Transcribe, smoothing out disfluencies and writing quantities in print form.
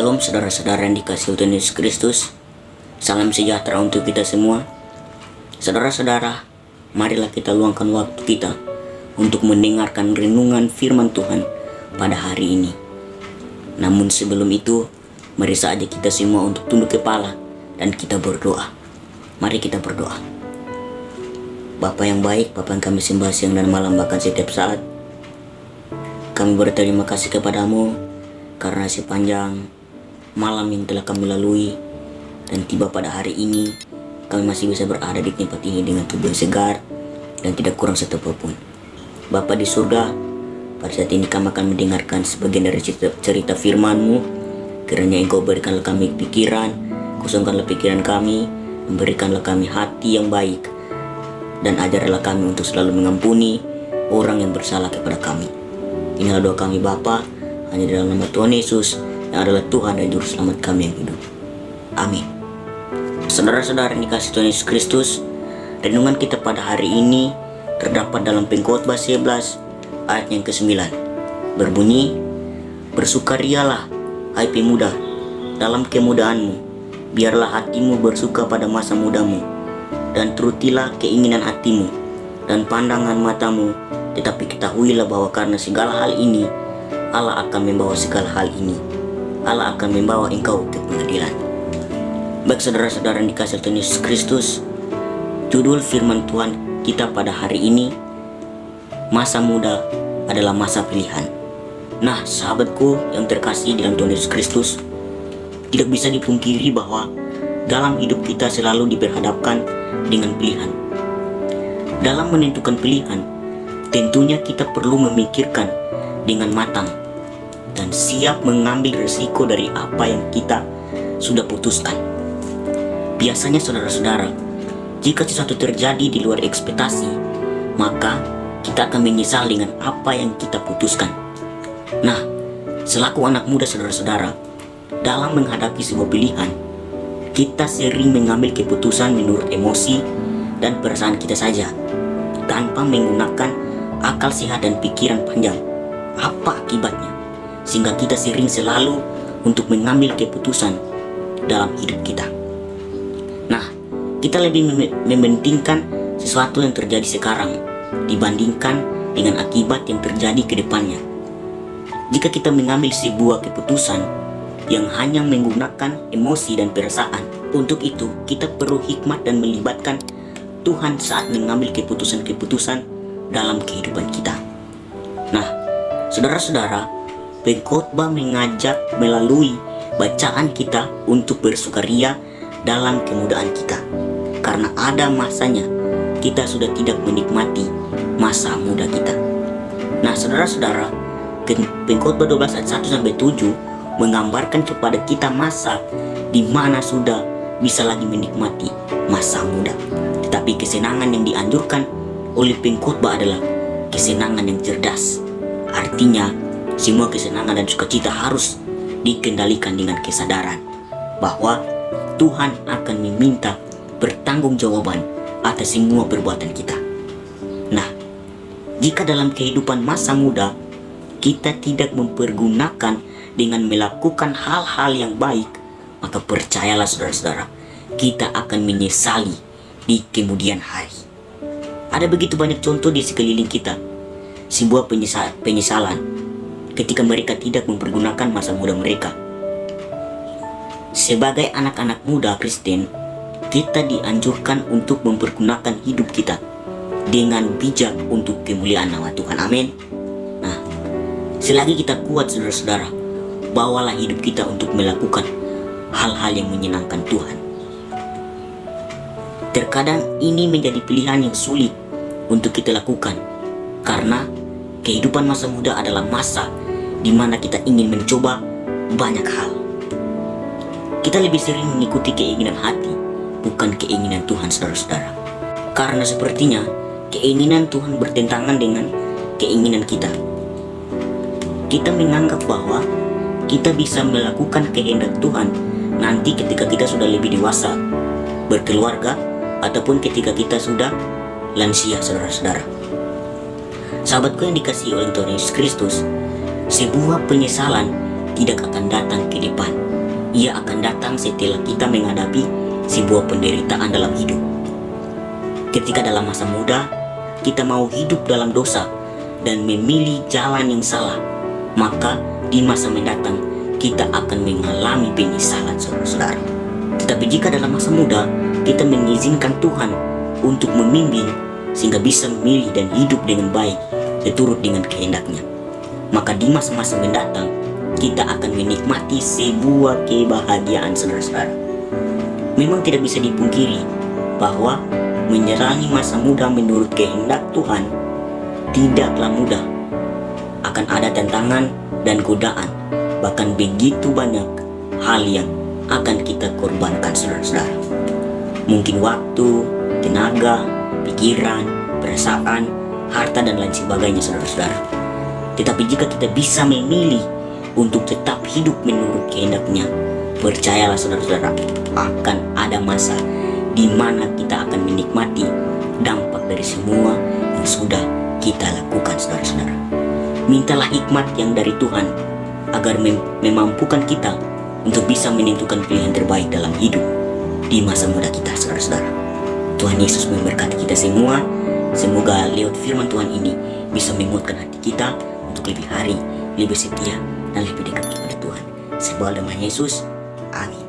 Shalom saudara-saudara yang dikasihi Tuhan Yesus Kristus. Salam sejahtera untuk kita semua. Saudara-saudara, marilah kita luangkan waktu kita untuk mendengarkan renungan firman Tuhan pada hari ini. Namun sebelum itu, mari saja kita semua untuk tunduk kepala dan kita berdoa. Mari kita berdoa. Bapa yang baik, Bapa yang kami sembah siang dan malam bahkan setiap saat, kami berterima kasih kepadamu karena sepanjang malam yang telah kami lalui dan tiba pada hari ini, kami masih bisa berada di tempat ini dengan tubuh yang segar dan tidak kurang satu apapun. Bapa di surga, pada saat ini kami akan mendengarkan sebagian dari cerita firman-Mu. Kiranya Engkau berikanlah kami pikiran, kosongkanlah pikiran kami, memberikanlah kami hati yang baik, dan ajarlah kami untuk selalu mengampuni orang yang bersalah kepada kami. Inilah doa kami Bapa, hanya dalam nama Tuhan Yesus yang adalah Tuhan dan Juru Selamat kami yang hidup. Amin. Saudara-saudara yang dikasihi Tuhan Yesus Kristus, renungan kita pada hari ini terdapat dalam Pengkhotbah 11 ayat yang ke-9. Berbunyi, bersukarialah hai pemuda dalam kemudaanmu, biarlah hatimu bersuka pada masa mudamu, dan turutilah keinginan hatimu dan pandangan matamu, tetapi ketahuilah bahwa karena segala hal ini Allah akan membawa segala hal ini. Allah akan membawa engkau ke pengadilan. Baik saudara-saudara yang dikasihi Tuhan Yesus Kristus, judul firman Tuhan kita pada hari ini, masa muda adalah masa pilihan. Nah, sahabatku yang terkasih dalam Tuhan Yesus Kristus, tidak bisa dipungkiri bahwa dalam hidup kita selalu diperhadapkan dengan pilihan. Dalam menentukan pilihan, tentunya kita perlu memikirkan dengan matang dan siap mengambil risiko dari apa yang kita sudah putuskan. Biasanya saudara-saudara, jika sesuatu terjadi di luar ekspektasi, maka kita akan menyesal dengan apa yang kita putuskan. Nah, selaku anak muda saudara-saudara, dalam menghadapi sebuah pilihan, kita sering mengambil keputusan menurut emosi dan perasaan kita saja, tanpa menggunakan akal sehat dan pikiran panjang. Apa akibatnya? Sehingga kita sering selalu untuk mengambil keputusan dalam hidup kita. Nah, kita lebih mementingkan sesuatu yang terjadi sekarang dibandingkan dengan akibat yang terjadi ke depannya. Jika kita mengambil sebuah keputusan yang hanya menggunakan emosi dan perasaan, untuk itu kita perlu hikmat dan melibatkan Tuhan saat mengambil keputusan-keputusan dalam kehidupan kita. Nah, saudara-saudara, Pengkhotbah mengajak melalui bacaan kita untuk bersukaria dalam kemudahan kita, karena ada masanya kita sudah tidak menikmati masa muda kita. Nah saudara-saudara, Pengkhotbah 12 ayat 1-7 menggambarkan kepada kita masa di mana sudah bisa lagi menikmati masa muda. Tetapi kesenangan yang dianjurkan oleh pengkhotbah adalah kesenangan yang cerdas. Artinya, semua kesenangan dan sukacita harus dikendalikan dengan kesadaran bahwa Tuhan akan meminta pertanggungjawaban atas semua perbuatan kita. Nah, jika dalam kehidupan masa muda kita tidak mempergunakan dengan melakukan hal-hal yang baik, maka percayalah saudara-saudara, kita akan menyesali di kemudian hari. Ada begitu banyak contoh di sekeliling kita, sebuah penyesalan ketika mereka tidak mempergunakan masa muda mereka. Sebagai anak-anak muda Kristen, kita dianjurkan untuk mempergunakan hidup kita dengan bijak untuk kemuliaan nama Tuhan. Amin. Nah, selagi kita kuat saudara-saudara, bawalah hidup kita untuk melakukan hal-hal yang menyenangkan Tuhan. Terkadang ini menjadi pilihan yang sulit untuk kita lakukan, karena kehidupan masa muda adalah masa di mana kita ingin mencoba banyak hal. Kita lebih sering mengikuti keinginan hati, bukan keinginan Tuhan saudara-saudara. Karena sepertinya keinginan Tuhan bertentangan dengan keinginan kita. Kita menganggap bahwa kita bisa melakukan kehendak Tuhan nanti ketika kita sudah lebih dewasa, berkeluarga, ataupun ketika kita sudah lansia saudara-saudara. Sahabatku yang dikasihi oleh Tuhan Yesus Kristus, sebuah penyesalan tidak akan datang ke depan, Ia akan datang setelah kita menghadapi sebuah penderitaan dalam hidup. Ketika dalam masa muda, kita mau hidup dalam dosa dan memilih jalan yang salah, maka di masa mendatang kita akan mengalami penyesalan, saudara-saudara. Tetapi jika dalam masa muda kita mengizinkan Tuhan untuk membimbing sehingga bisa memilih dan hidup dengan baik seturut dengan kehendaknya, maka di masa-masa mendatang kita akan menikmati sebuah kebahagiaan, saudara-saudara. Memang tidak bisa dipungkiri bahwa menjalani masa muda menurut kehendak Tuhan tidaklah mudah. Akan ada tantangan dan godaan, bahkan begitu banyak hal yang akan kita korbankan, saudara-saudara. Mungkin waktu, tenaga, pikiran, perasaan, harta, dan lain sebagainya, saudara-saudara. Tetapi jika kita bisa memilih untuk tetap hidup menurut kehendaknya, percayalah saudara-saudara, akan ada masa di mana kita akan menikmati dampak dari semua yang sudah kita lakukan, saudara-saudara. Mintalah hikmat yang dari Tuhan agar memampukan kita untuk bisa menentukan pilihan terbaik dalam hidup di masa muda kita, saudara-saudara. Tuhan Yesus memberkati kita semua. Semoga lewat firman Tuhan ini bisa menguatkan hati kita untuk lebih hari, lebih setia, dan lebih dekat kepada Tuhan. Sebuah nama Yesus. Amin.